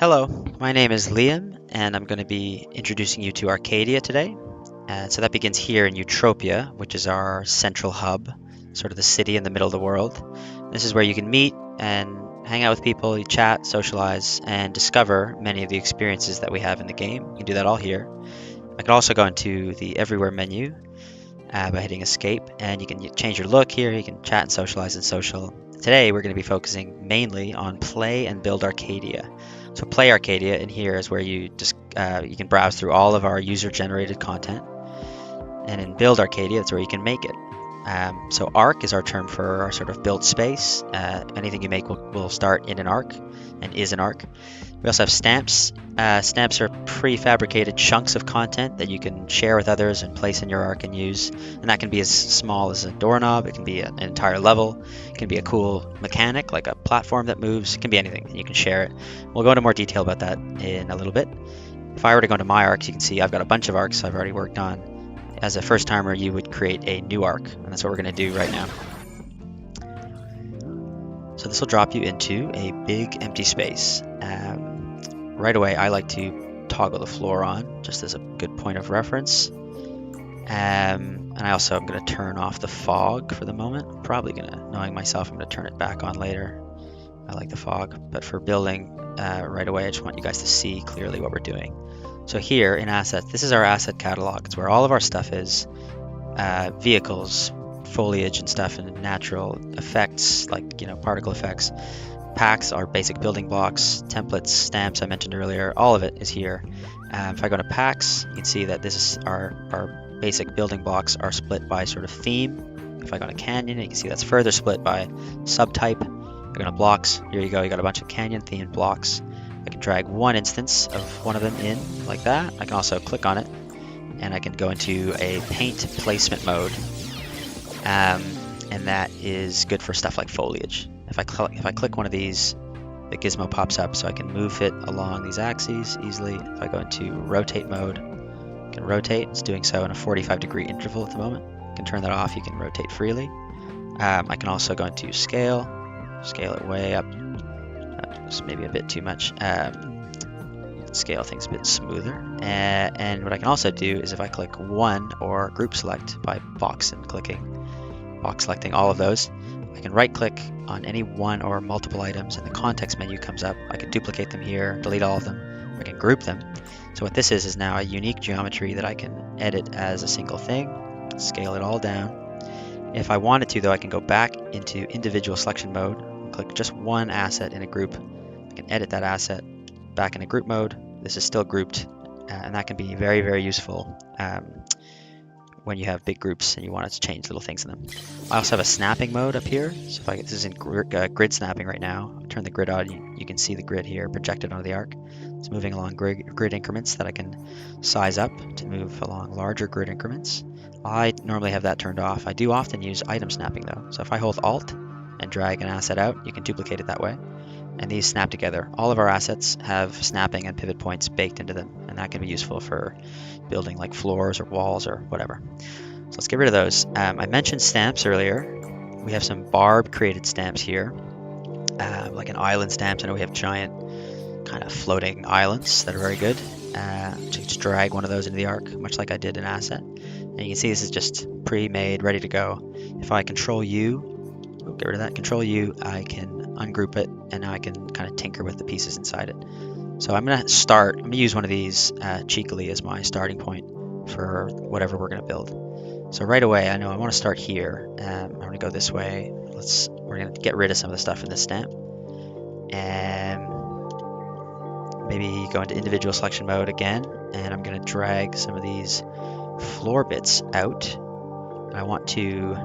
Hello, my name is Liam, and I'm going to be introducing you to Arcadia today. So that begins here in Utopia, which is our central hub, sort of the city in the middle of the world. This is where you can meet and hang out with people, you chat, socialize, and discover many of the experiences that we have in the game. You can do that all here. I can also go into the Everywhere menu by hitting Escape, and you can change your look here. You can chat and socialize in social. Today, we're going to be focusing mainly on Play and Build Arcadia. So Play Arcadia in here is where you just you can browse through all of our user-generated content, and in Build Arcadia, that's where you can make it. So Arc is our term for our sort of built space. Anything you make will start in an arc and is an arc. We also have stamps. Stamps are prefabricated chunks of content that you can share with others and place in your arc and use. And that can be as small as a doorknob. It can be an entire level. It can be a cool mechanic like a platform that moves. It can be anything. You can share it. We'll go into more detail about that in a little bit. If I were to go into my arcs, you can see I've got a bunch of arcs I've already worked on. As a first timer, you would create a new arc, and that's what we're going to do right now. So this will drop you into a big empty space. Right away, I like to toggle the floor on, just as a good point of reference. And I also am going to turn off the fog for the moment. I'm probably going to, knowing myself, I'm going to turn it back on later. I like the fog, but for building right away, I just want you guys to see clearly what we're doing. So here in assets, this is our asset catalog. It's where all of our stuff is. Vehicles, foliage and stuff, and natural effects like, particle effects. Packs are basic building blocks, templates, stamps I mentioned earlier. All of it is here. If I go to packs, you can see that this is our basic building blocks are split by sort of theme. If I go to canyon, you can see that's further split by subtype. If I go to blocks, here you go. You got a bunch of canyon themed blocks. I can drag one instance of one of them in like that. I can also click on it, and I can go into a paint placement mode, and that is good for stuff like foliage. If I click one of these, the gizmo pops up, so I can move it along these axes easily. If I go into rotate mode, I can rotate. It's doing so in a 45-degree interval at the moment. You can turn that off. You can rotate freely. I can also go into scale it way up. It's maybe a bit too much. Scale things a bit smoother. And what I can also do is if I click one or group select by box selecting all of those, I can right click on any one or multiple items and the context menu comes up. I can duplicate them here, delete all of them, or I can group them. So what this is now a unique geometry that I can edit as a single thing, scale it all down. If I wanted to though, I can go back into individual selection mode and click just one asset in a group. I can edit that asset back into group mode. This is still grouped, and that can be very, very useful when you have big groups and you want to change little things in them. I also have a snapping mode up here. So if this is in grid snapping right now, turn the grid on, you can see the grid here projected onto the arc. It's moving along grid increments that I can size up to move along larger grid increments. I normally have that turned off. I do often use item snapping though. So if I hold Alt and drag an asset out, you can duplicate it that way. And these snap together. All of our assets have snapping and pivot points baked into them, and that can be useful for building like floors or walls or whatever. So let's get rid of those. I mentioned stamps earlier. We have some barb created stamps here, like an island stamps. I know we have giant kind of floating islands that are very good. Just drag one of those into the arc, much like I did in asset. And you can see this is just pre-made, ready to go. If I control U, get rid of that, control U, I can ungroup it, and now I can kind of tinker with the pieces inside it. So I'm going to use one of these cheekily as my starting point for whatever we're going to build. So right away, I know I want to start here. I'm going to go this way. We're going to get rid of some of the stuff in this stamp. And maybe go into individual selection mode again, and I'm going to drag some of these floor bits out. And I want to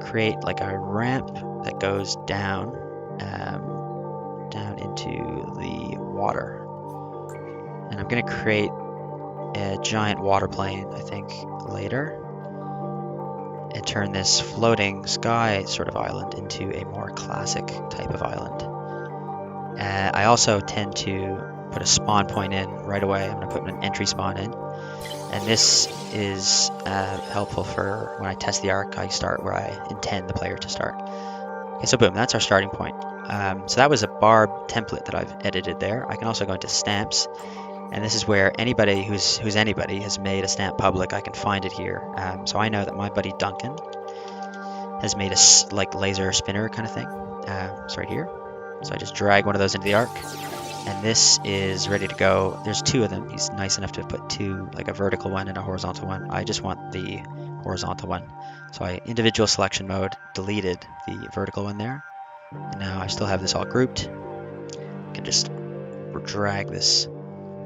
create like a ramp that goes down into the water, and I'm going to create a giant water plane, I think, later, and turn this floating sky sort of island into a more classic type of island. I also tend to put a spawn point in right away. I'm going to put an entry spawn in, and this is helpful for when I test the arc. I start where I intend the player to start. Okay, so boom, that's our starting point. So that was a barb template that I've edited there. I can also go into stamps, and this is where anybody who's anybody has made a stamp public. I can find it here. So I know that my buddy Duncan has made a like laser spinner kind of thing. It's right here. So I just drag one of those into the arc, and this is ready to go. There's two of them. He's nice enough to put two, like a vertical one and a horizontal one. I just want the horizontal one. So I individual selection mode, deleted the vertical one there. And now I still have this all grouped. I can just drag this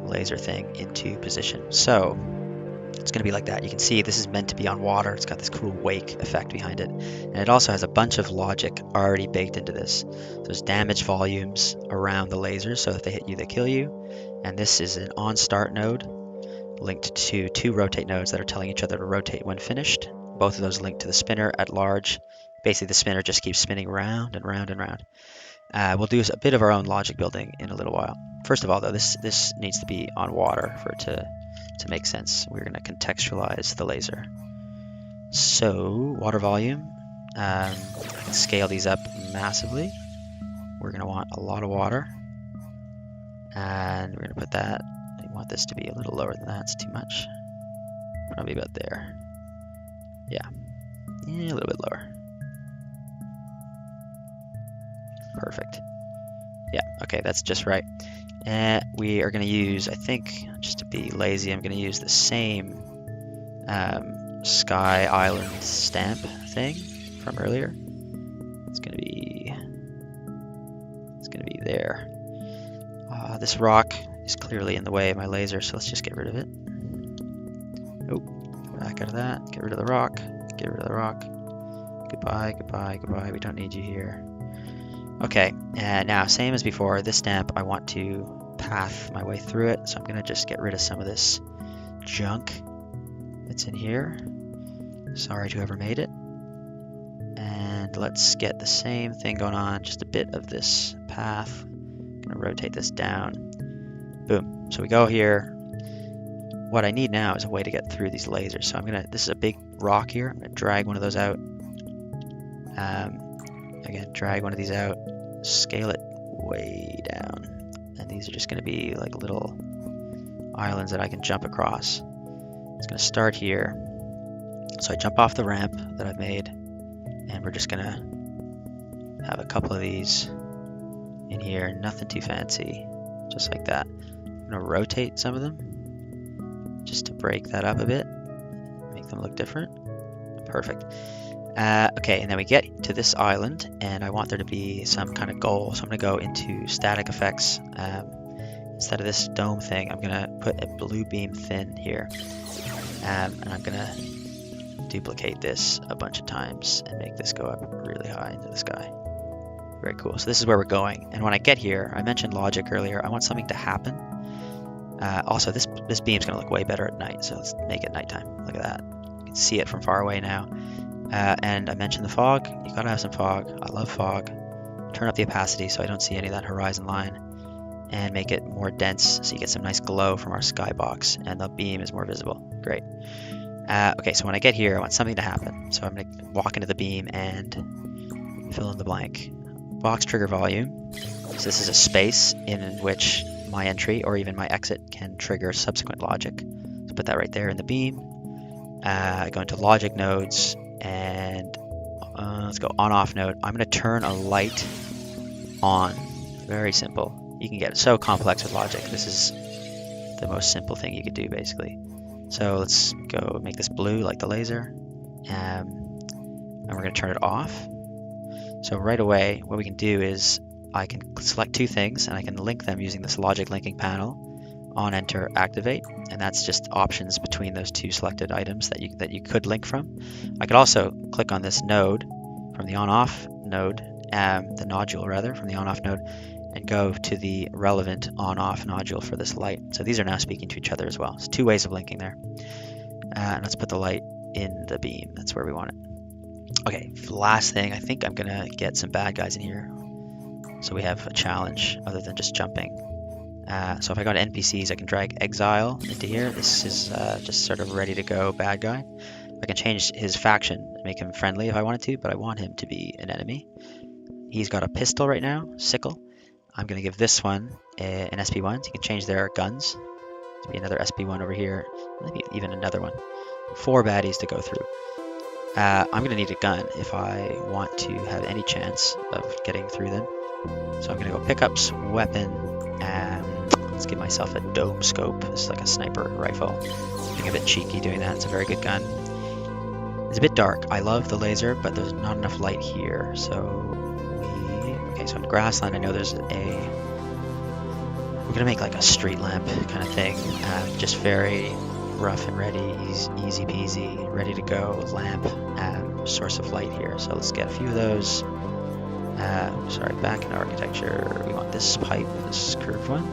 laser thing into position. So it's going to be like that. You can see this is meant to be on water. It's got this cool wake effect behind it. And it also has a bunch of logic already baked into this. So there's damage volumes around the lasers, so if they hit you, they kill you. And this is an on start node linked to two rotate nodes that are telling each other to rotate when finished. Both of those linked to the spinner at large. Basically, the spinner just keeps spinning round and round and round. We'll do a bit of our own logic building in a little while. First of all, though, this needs to be on water for it to make sense. We're going to contextualize the laser. So, water volume. I can scale these up massively. We're going to want a lot of water. And we're going to put that. I want this to be a little lower than that. It's too much. Probably about there. Yeah, a little bit lower. Perfect. Yeah, okay, that's just right. And we are going to use, I think, just to be lazy, I'm going to use the same Sky Island stamp thing from earlier. It's going to be there. This rock is clearly in the way of my laser, so let's just get rid of it. Oh, back out of that. Get rid of the rock. Get rid of the rock. Goodbye, goodbye, goodbye. We don't need you here. Okay, and now same as before, this stamp I want to path my way through it, so I'm going to just get rid of some of this junk that's in here. Sorry to whoever made it. And let's get the same thing going on, just a bit of this path. I'm going to rotate this down. Boom. So we go here. What I need now is a way to get through these lasers. So this is a big rock here. I'm going to drag one of those out. Again, drag one of these out, scale it way down, and these are just going to be like little islands that I can jump across. It's going to start here, so I jump off the ramp that I've made, and we're just going to have a couple of these in here, nothing too fancy, just like that. I'm going to rotate some of them, just to break that up a bit, make them look different. Perfect. Okay, and then we get to this island, and I want there to be some kind of goal, so I'm going to go into static effects. Instead of this dome thing, I'm going to put a blue beam thin here, and I'm going to duplicate this a bunch of times and make this go up really high into the sky. Very cool. So this is where we're going, and when I get here, I mentioned logic earlier, I want something to happen. Also, this beam's going to look way better at night, so let's make it nighttime. Look at that. You can see it from far away now. And I mentioned the fog. You gotta have some fog. I love fog. Turn up the opacity so I don't see any of that horizon line, and make it more dense so you get some nice glow from our skybox, and the beam is more visible. Great. Okay, so when I get here, I want something to happen. So I'm gonna walk into the beam and fill in the blank. Box trigger volume. So this is a space in which my entry or even my exit can trigger subsequent logic. So put that right there in the beam. I go into logic nodes. And let's go on-off node. I'm going to turn a light on. Very simple. You can get so complex with logic. This is the most simple thing you could do, basically. So let's go make this blue like the laser. And we're going to turn it off. So right away, what we can do is I can select two things, and I can link them using this logic linking panel. On enter activate, and that's just options between those two selected items that you could link from. I could also click on this node from the on-off node, the nodule rather, from the on-off node, and go to the relevant on-off nodule for this light. So these are now speaking to each other as well. It's two ways of linking there. And let's put the light in the beam. That's where we want it. Okay, last thing, I think I'm gonna get some bad guys in here, so we have a challenge other than just jumping. So if I go to NPCs, I can drag Exile into here. This is just sort of ready to go bad guy. I can change his faction and make him friendly if I wanted to, but I want him to be an enemy. He's got a pistol right now, sickle. I'm going to give this one an SP1, so you can change their guns. There'll be another SP1 over here, maybe even another one. 4 baddies to go through. I'm going to need a gun if I want to have any chance of getting through them. So I'm going to go pickups, weapon, and let's give myself a dome scope. It's like a sniper rifle. Something a bit cheeky doing that. It's a very good gun. It's a bit dark. I love the laser, but there's not enough light here. Okay, so in grassland, I know there's we're gonna make like a street lamp kind of thing. Just very rough and ready, easy peasy, ready to go lamp source of light here. So let's get a few of those. Sorry, back in architecture, we want this pipe, this curved one.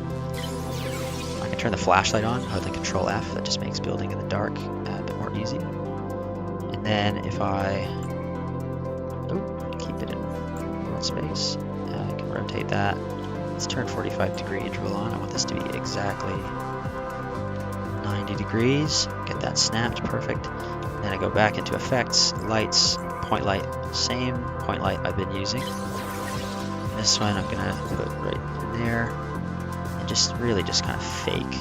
I can turn the flashlight on, holding Control F. That just makes building in the dark a bit more easy. And then if I keep it in world space, I can rotate that. Let's turn 45-degree interval on. I want this to be exactly 90 degrees. Get that snapped, perfect. Then I go back into effects, lights, point light, same point light I've been using. And this one I'm gonna put right in there, and just really just kind of fake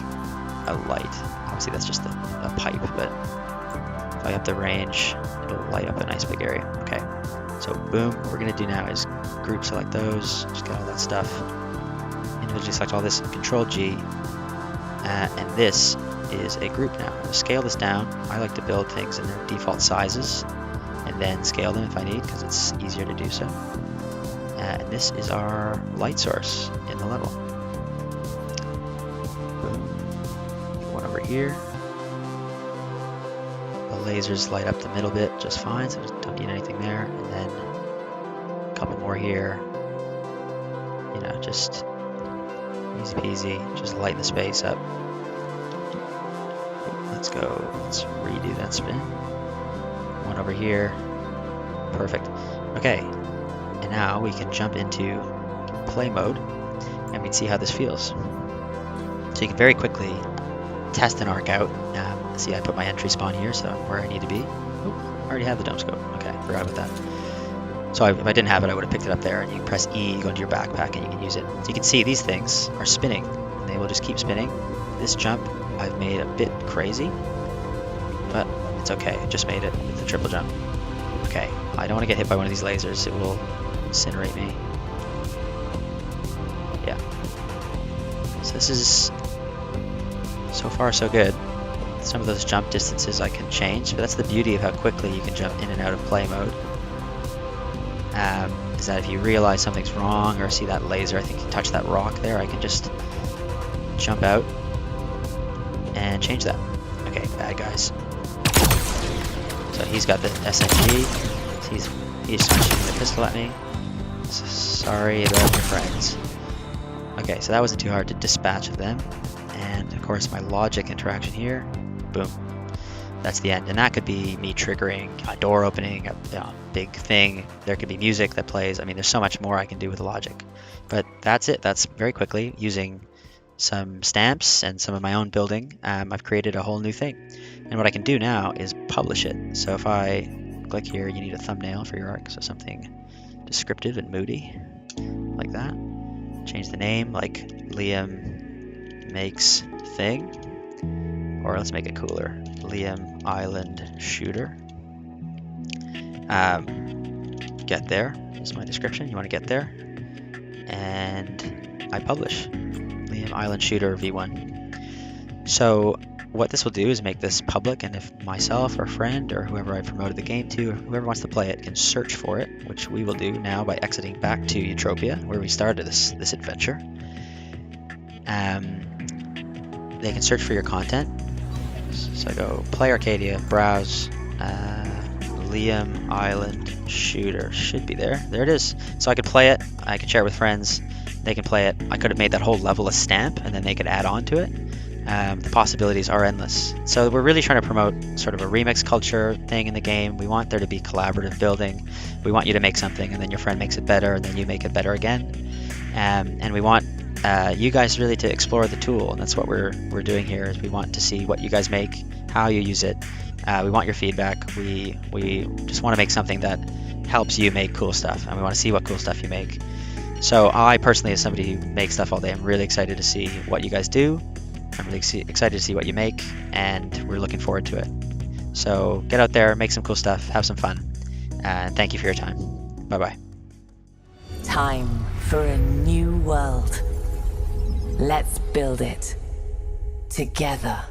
a light. Obviously that's just a pipe, but if I up the range, it'll light up a nice big area. Okay, so boom. What we're gonna do now is group select those, just get all that stuff. Individually select all this, Control G, and this is a group now. I'm gonna scale this down. I like to build things in their default sizes and then scale them if I need, because it's easier to do so. And this is our light source in the level. Boom. One over here. The lasers light up the middle bit just fine, so I don't need anything there. And then a couple more here. You know, just easy peasy. Just lighten the space up. Let's go. Let's redo that spin. One over here. Perfect. Okay. And now we can jump into play mode and we can see how this feels. So you can very quickly test an arc out. See, I put my entry spawn here, so I'm where I need to be. Oh, I already have the dome scope. Okay, forgot about that. So if I didn't have it, I would have picked it up there, and you press E, go into your backpack, and you can use it. So you can see these things are spinning, and they will just keep spinning. This jump I've made a bit crazy, but it's okay. I just made it with the triple jump. Okay, I don't want to get hit by one of these lasers. It will incinerate me. Yeah. So this is so far so good. Some of those jump distances I can change, but that's the beauty of how quickly you can jump in and out of play mode. Is that if you realize something's wrong or see that laser, I think you touch that rock there, I can just jump out and change that. Okay, bad guys. So he's got the SMG. He's shooting the pistol at me. Sorry about your friends. Okay, so that wasn't too hard to dispatch of them. And of course my logic interaction here. Boom. That's the end. And that could be me triggering a door opening, a big thing. There could be music that plays. I mean, there's so much more I can do with logic. But that's it. That's very quickly using some stamps and some of my own building. I've created a whole new thing. And what I can do now is publish it. So if I click here, you need a thumbnail for your arc. So something descriptive and moody like that. Change the name like Liam Makes Thing. Or let's make it cooler. Liam Island Shooter. Get there is my description. You want to get there. And I publish. Liam Island Shooter V1. So what this will do is make this public, and if myself or a friend or whoever I promoted the game to, or whoever wants to play it, can search for it, which we will do now by exiting back to Utopia, where we started this adventure. They can search for your content. So I go play Arcadia, browse, Liam Island Shooter should be there. There it is. So I could play it, I could share it with friends, they can play it. I could have made that whole level a stamp and then they could add on to it. The possibilities are endless. So we're really trying to promote sort of a remix culture thing in the game. We want there to be collaborative building. We want you to make something and then your friend makes it better and then you make it better again. And we want you guys really to explore the tool, and that's what we're doing here. Is we want to see what you guys make, how you use it. We want your feedback. We just want to make something that helps you make cool stuff, and we want to see what cool stuff you make. So I personally, as somebody who makes stuff all day, I'm really excited to see what you guys do. I'm really excited to see what you make, and we're looking forward to it. So get out there, make some cool stuff, have some fun, and thank you for your time. Bye-bye. Time for a new world. Let's build it together.